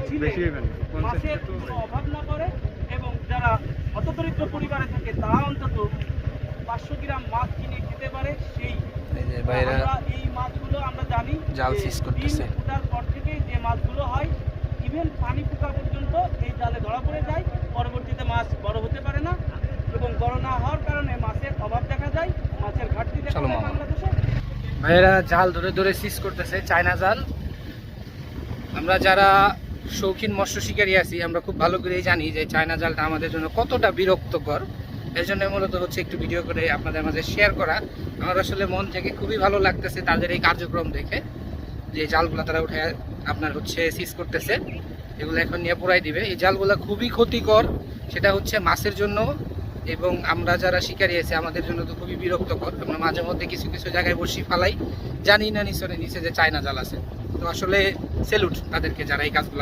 ঝিলে মাছের কোনো অভাব না করে এবং যারা হতদরিদ্র পরিবারে থাকে তারা অন্তত 500 গ্রাম মাছ কিনে খেতে পারে। সেই আমরা এই মাছগুলো আমরা জানি জাল সিজ করতেছে। ডিম ফোটার পর থেকে যে মাছগুলো হয় ইভেন পানি পোকা পর্যন্ত এই জালে ধরা পড়ে যায়। পরবর্তীতে মাছ বড় হতে পারে না এবং বড় না হওয়ার কারণে মাছের অভাব দেখা যায়, মাছের ঘাটতি দেখা যায় বাংলাদেশে। ভাইয়েরা জাল ধরে ধরে সিজ করতেছে, চায়না জাল। আমরা যারা শৌখিন মৎস্য শিকারী আছি আমরা খুব ভালো করেই জানি যে চায়না জালটা আমাদের জন্য কতটা বিরক্তকর। এর জন্য মূলত হচ্ছে একটু ভিডিও করে আপনাদের মাঝে শেয়ার করা। আমার আসলে মন থেকে খুবই ভালো লাগতেছে তাদের এই কার্যক্রম দেখে, যে জালগুলো তারা উঠে আপনার হচ্ছে সিজ করতেছে। এগুলো এখন নিয়ে পুরাই দিবে। এই জালগুলো খুবই ক্ষতিকর, সেটা হচ্ছে মাছের জন্য এবং আমরা যারা শিকারী আছি আমাদের জন্য তো খুবই বিরক্তকর। আমরা মাঝে মধ্যে কিছু কিছু জায়গায় বসি ফালাই, জানি না নিচে যে চায়না জাল আছে। তো আসলে স্যালুট তাদেরকে যারা এই কাজগুলো